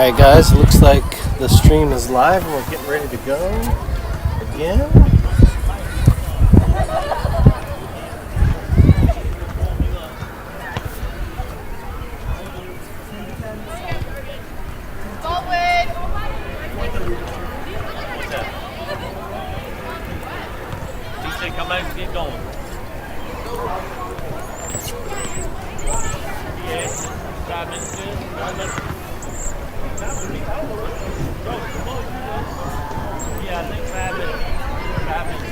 Alright guys, it looks like the stream is live and we're getting ready to go again. Come out and get going. Yeah, 5 minutes in, 1 minute. Yeah, I think 5 minutes. 5 minutes.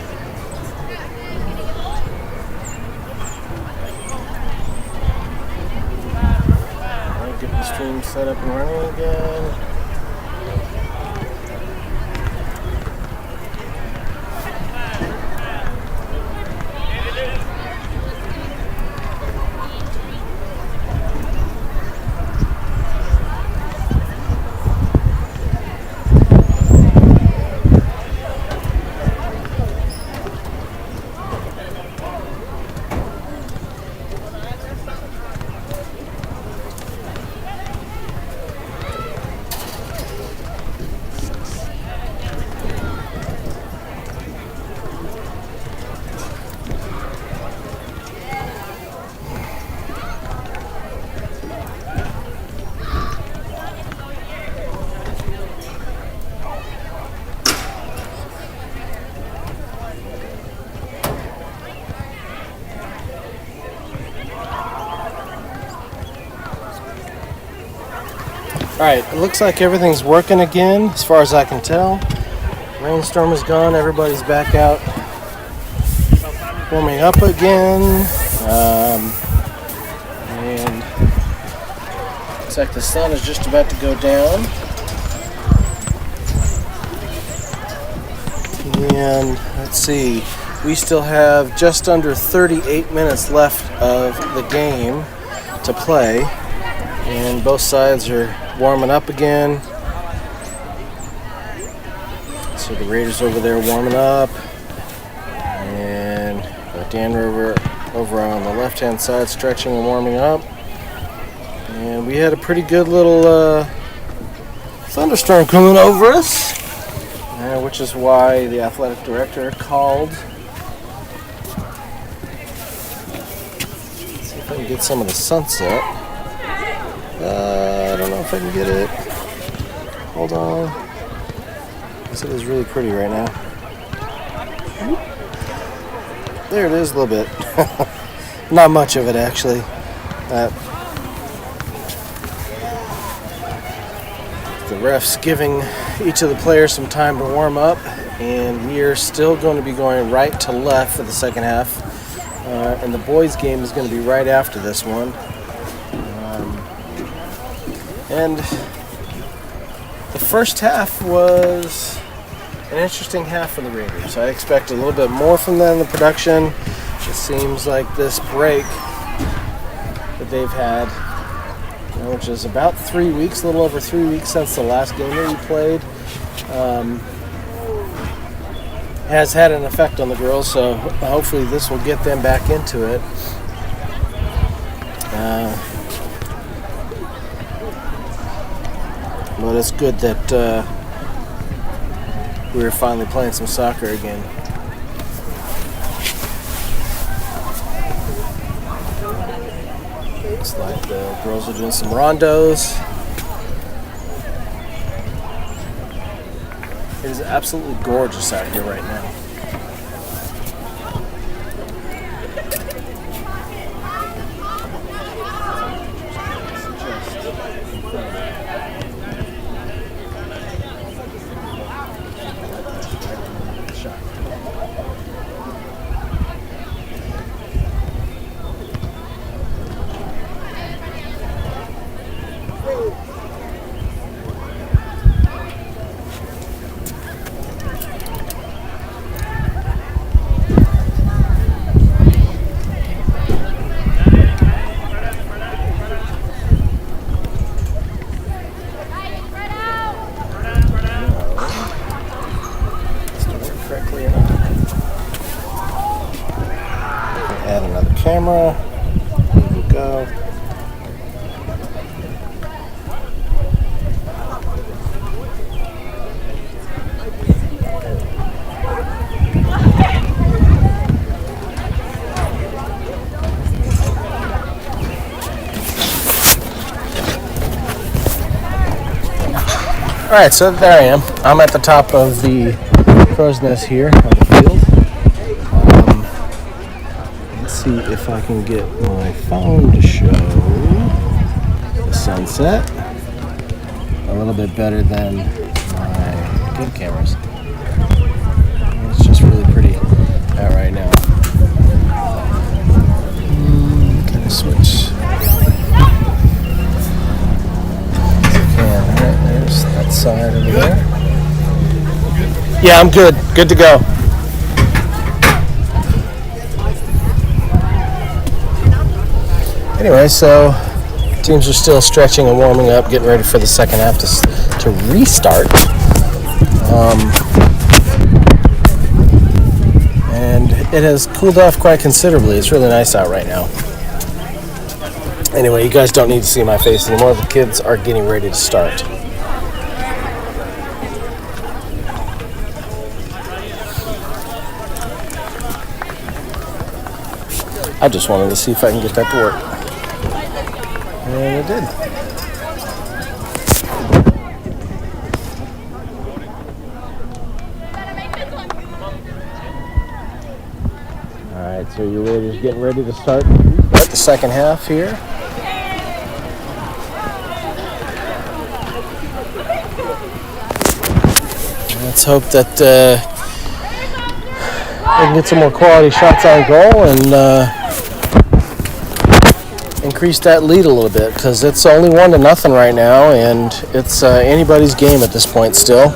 Alright, getting the stream set up and running again. Alright, it looks like everything's working again as far as I can tell. Rainstorm is gone, everybody's back out warming up again. And looks like the sun is just about to go down. And let's see, we still have just under 38 minutes left of the game to play. And both sides are warming up again. So the Raiders over there warming up. And Dan River over on the left-hand side stretching and warming up. And we had a pretty good little thunderstorm coming over us, which is why the athletic director called. Let's see if I can get some of the sunset. I don't know if I can get it. Hold on. This is really pretty right now. There it is a little bit. Not much of it actually. The refs giving each of the players some time to warm up, and we are still going to be going right to left for the second half. And the boys' game is going to be right after this one. And the first half was an interesting half for the Raiders. I expected a little bit more from them in the production. It seems like this break that they've had, which is about 3 weeks, a little over 3 weeks since the last game that we played, has had an effect on the girls. So hopefully this will get them back into it. But it's good that we're finally playing some soccer again. Looks like the girls are doing some rondos. It is absolutely gorgeous out here right now. Add another camera. There we go. All right, so there I am. I'm at the top of the crow's nest here on the field. Let's see if I can get my phone to show the sunset a little bit better than my good cameras. It's just really pretty out right now. Kind of switch. There's that side over there. Yeah, I'm good. Good to go. Anyway, so teams are still stretching and warming up, getting ready for the second half to restart. And it has cooled off quite considerably. It's really nice out right now. Anyway, you guys don't need to see my face anymore. The kids are getting ready to start. I just wanted to see if I can get that to work. And it did. Alright, so your Raiders getting ready to start the second half here. Let's hope that we can get some more quality shots on goal and increase that lead a little bit, because it's only 1-0 right now, and it's anybody's game at this point still.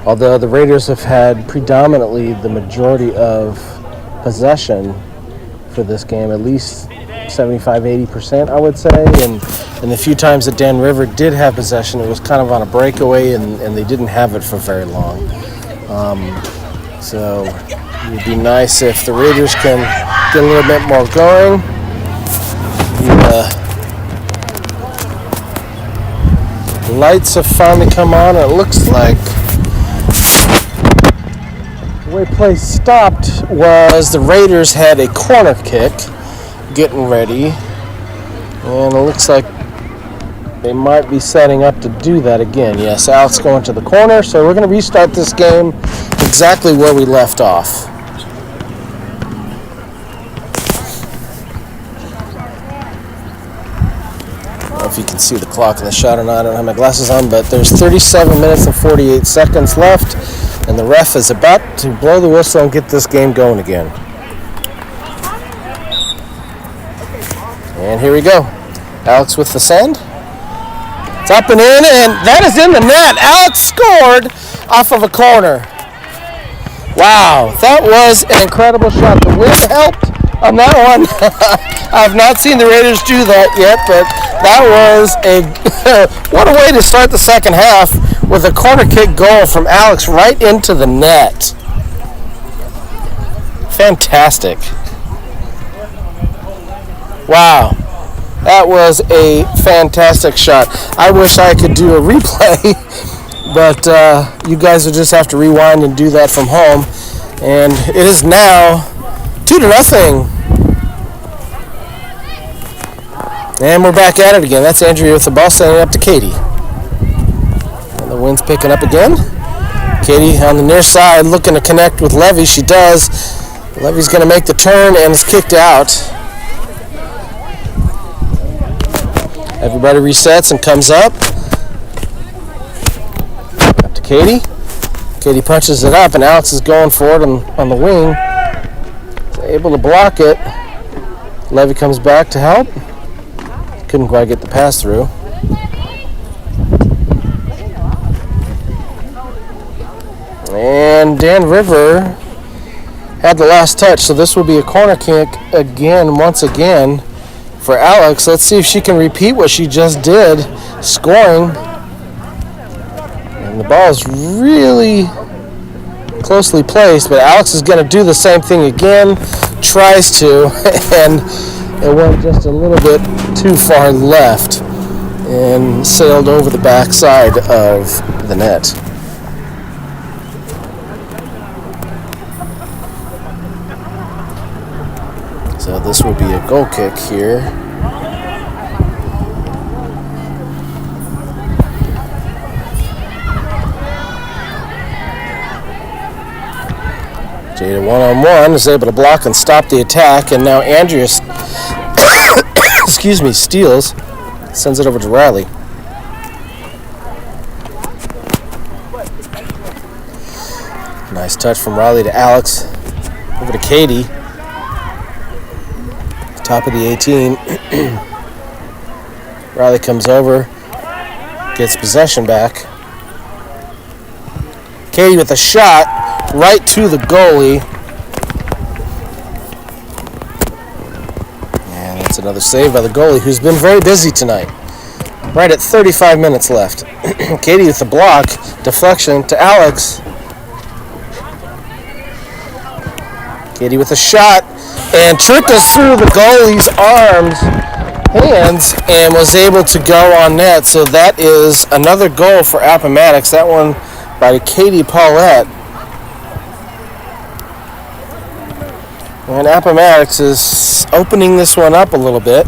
Although the Raiders have had predominantly the majority of possession for this game, at least 75-80%, I would say. And the few times that Dan River did have possession, it was kind of on a breakaway, and they didn't have it for very long. So it would be nice if the Raiders can get a little bit more going. The lights have finally come on, and it looks like the way play stopped was the Raiders had a corner kick getting ready, and it looks like they might be setting up to do that again. Yes, Alex going to the corner, so we're going to restart this game exactly where we left off. I don't know if you can see the clock in the shot or not. I don't have my glasses on, but there's 37 minutes and 48 seconds left, and the ref is about to blow the whistle and get this game going again. And here we go. Alex with the send. It's up and in, and that is in the net. Alex scored off of a corner. Wow, that was an incredible shot. The wind helped on that one. I've not seen the Raiders do that yet, but that was what a way to start the second half, with a corner kick goal from Alex right into the net. Fantastic. Wow. That was a fantastic shot. I wish I could do a replay, but you guys will just have to rewind and do that from home. And it is now 2-0. And we're back at it again. That's Andrea with the ball, sending it up to Katie. And the wind's picking up again. Katie on the near side looking to connect with Levy. She does. Levy's going to make the turn and is kicked out. Everybody resets and comes up. Up to Katie. Katie punches it up, and Alex is going for it on the wing. He's able to block it. Levy comes back to help. Couldn't quite get the pass through. And Dan River had the last touch, so this will be a corner kick once again for Alex. Let's see if she can repeat what she just did, scoring. And the ball is really closely placed, but Alex is going to do the same thing again, tries to, and it went just a little bit too far left and sailed over the backside of the net. So this will be a goal kick here. Jada one-on-one is able to block and stop the attack, and now Andrea steals, sends it over to Riley. Nice touch from Riley to Alex. Over to Katie. Top of the 18. Riley comes over, gets possession back. Katie with a shot right to the goalie. And that's another save by the goalie, who's been very busy tonight. Right at 35 minutes left. Katie with the block, deflection to Alex. Katie with a shot, and trickles through the goalie's hands, and was able to go on net. So that is another goal for Appomattox. That one by Katie Paulette. And Appomattox is opening this one up a little bit.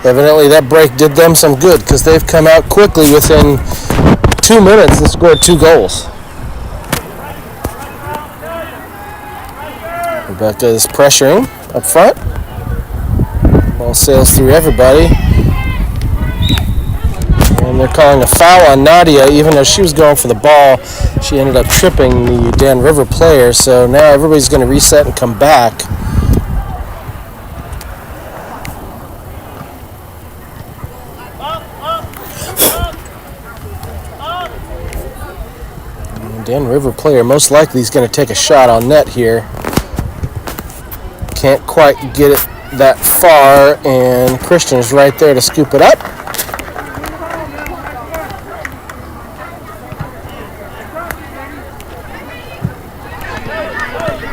Evidently that break did them some good, because they've come out quickly within 2 minutes and scored 2 goals. Rebecca is pressuring up front. Ball sails through everybody. And they're calling a foul on Nadia, even though she was going for the ball. She ended up tripping the Dan River player, so now everybody's going to reset and come back. Dan River player most likely is going to take a shot on net here. Can't quite get it that far, and Christian is right there to scoop it up.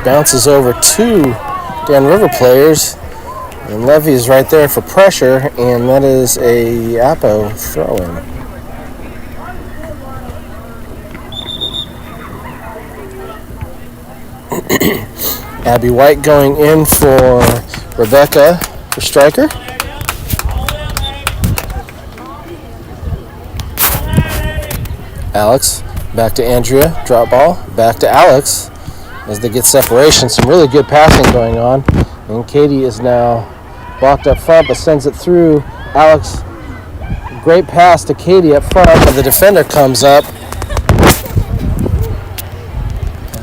Bounces over 2 Dan River players, and Levy is right there for pressure, and that is a Appo throw-in. Abby White going in for Rebecca for striker. Alex back to Andrea, drop ball, back to Alex as they get separation. Some really good passing going on, and Katie is now blocked up front but sends it through. Alex, great pass to Katie up front, but the defender comes up.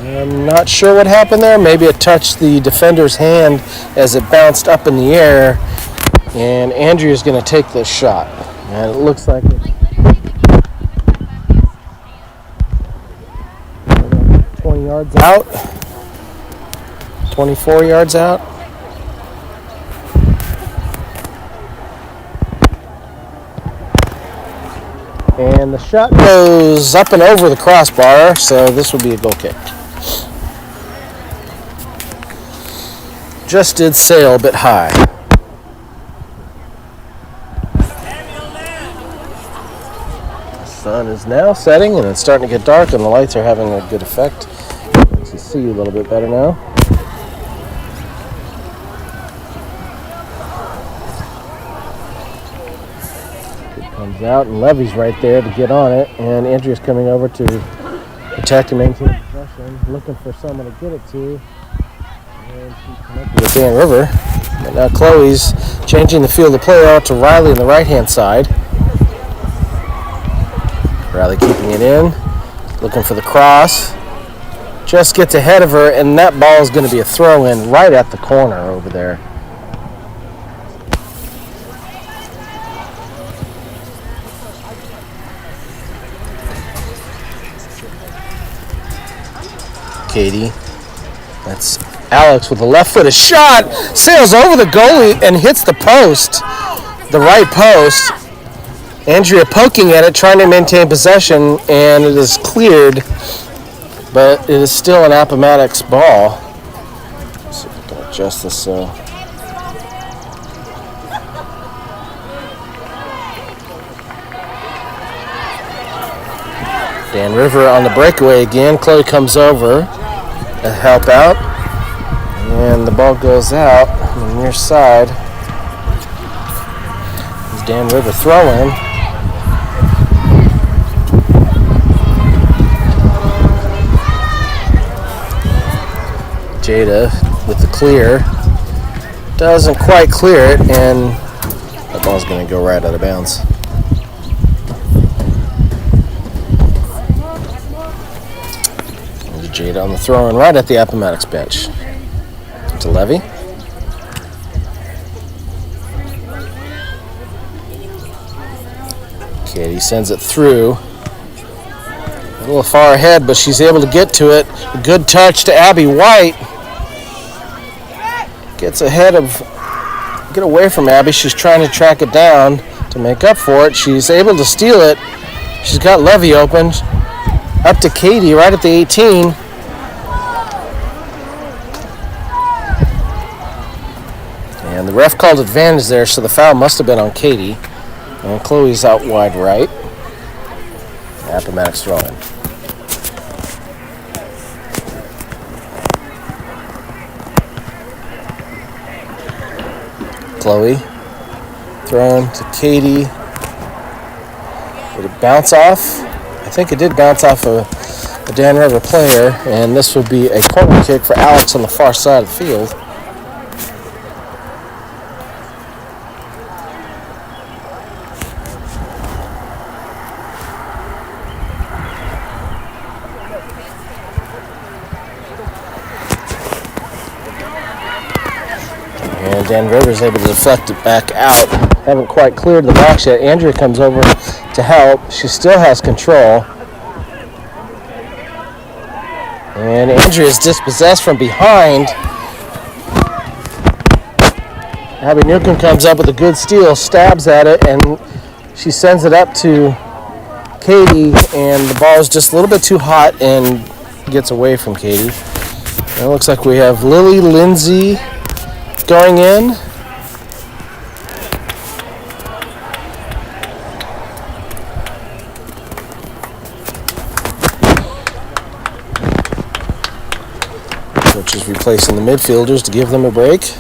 I'm not sure what happened there. Maybe it touched the defender's hand as it bounced up in the air. And Andrea's going to take this shot. And it looks like it's 20 yards out. 24 yards out. And the shot goes up and over the crossbar, so this would be a goal kick. Just did sail a bit high. The sun is now setting, and it's starting to get dark, and the lights are having a good effect. Makes you see a little bit better now. It comes out, and Levy's right there to get on it, and Andrea's coming over to protect and maintain possession, looking for someone to get it to. And she connected with Dan River. And now Chloe's changing the field of play out to Riley on the right-hand side. Riley keeping it in, looking for the cross. Just gets ahead of her, and that ball is going to be a throw-in right at the corner over there. Katie. That's Alex with a left-footed shot. Sails over the goalie and hits the post, the right post. Andrea poking at it, trying to maintain possession, and it is cleared, but it is still an Appomattox ball. Let's see if I can adjust this so. Dan River on the breakaway again. Chloe comes over to help out, and the ball goes out on the near side. Dan River throw-in. Jada with the clear. Doesn't quite clear it, and that ball's going to go right out of bounds. There's Jada on the throw-in right at the Appomattox bench. To Levy. Katie sends it through. A little far ahead, but she's able to get to it. A good touch to Abby White. Gets ahead of, get away from Abby. She's trying to track it down to make up for it. She's able to steal it. She's got Levy open. Up to Katie right at the 18. And the ref called advantage there, so the foul must have been on Katie. And Chloe's out wide right. Appomattox throwing. Chloe thrown to Katie. Did it bounce off? I think it did bounce off a Dan River player, and this would be a corner kick for Alex on the far side of the field. And Dan Rivers able to deflect it back out. Haven't quite cleared the box yet. Andrea comes over to help. She still has control. And Andrea is dispossessed from behind. Abby Newcomb comes up with a good steal, stabs at it, and she sends it up to Katie, and the ball is just a little bit too hot and gets away from Katie. And it looks like we have Lily Lindsay going in. Which is replacing the midfielders to give them a break.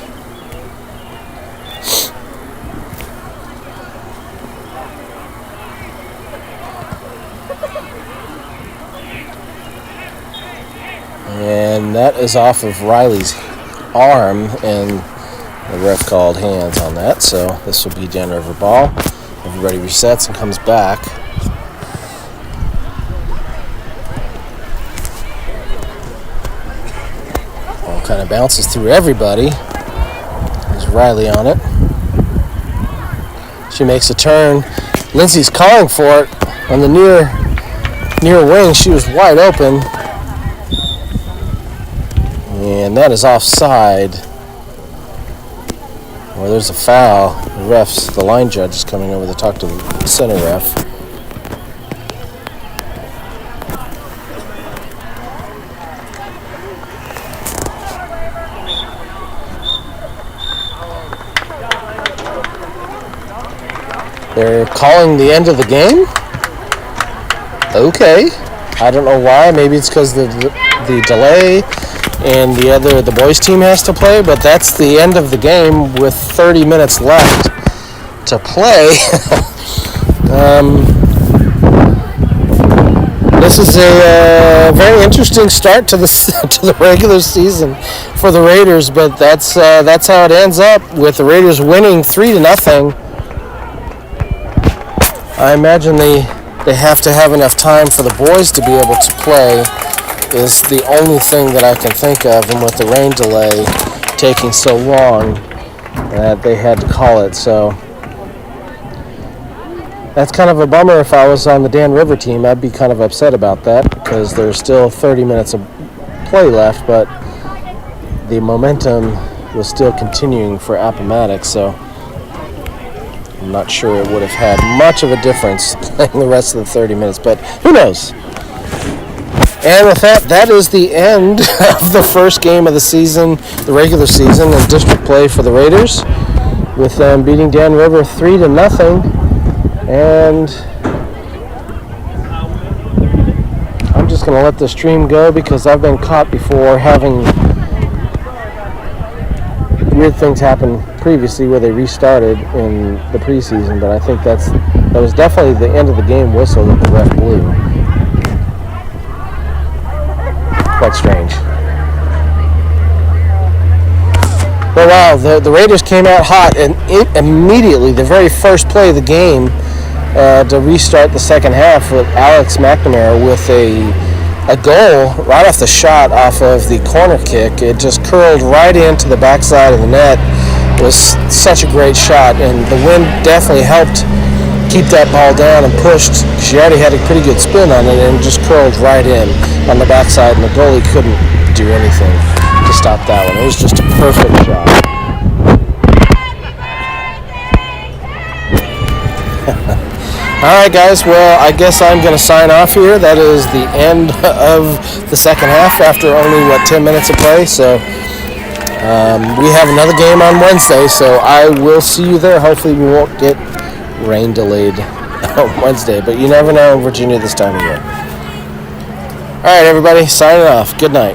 And that is off of Riley's arm, and the ref called hands on that, so this will be Dan River ball. Everybody resets and comes back. Ball kind of bounces through everybody. There's Riley on it. She makes a turn. Lindsay's calling for it on the near wing. She was wide open. And that is offside. Well, there's a foul. The line judge is coming over to talk to the center ref. They're calling the end of the game? Okay. I don't know why. Maybe it's because the delay and the boys team has to play, but that's the end of the game with 30 minutes left to play. This is a very interesting start to the regular season for the Raiders, but that's how it ends up with the Raiders winning 3-0. I imagine they have to have enough time for the boys to be able to play. Is the only thing that I can think of, and with the rain delay taking so long that they had to call it. So that's kind of a bummer. If I was on the Dan River team, I'd be kind of upset about that because there's still 30 minutes of play left, but the momentum was still continuing for Appomattox, so I'm not sure it would have had much of a difference playing the rest of the 30 minutes, but who knows? And with that, that is the end of the first game of the season, the regular season, in district play for the Raiders, with them beating Dan River 3-0. And I'm just going to let the stream go because I've been caught before having weird things happen previously where they restarted in the preseason, but I think that was definitely the end of the game whistle that the ref blew. Quite strange. But wow, the Raiders came out hot, and immediately, the very first play of the game, to restart the second half, with Alex McNamara with a goal right off the shot off of the corner kick. It just curled right into the backside of the net. It was such a great shot, and the wind definitely helped keep that ball down and pushed. She already had a pretty good spin on it, and just curled right in on the backside, and the goalie couldn't do anything to stop that one. It was just a perfect shot. All right, guys. Well, I guess I'm going to sign off here. That is the end of the second half after only, 10 minutes of play. So we have another game on Wednesday, so I will see you there. Hopefully we won't get rain delayed on Wednesday, but you never know in Virginia this time of year. All right, everybody, signing off. Good night.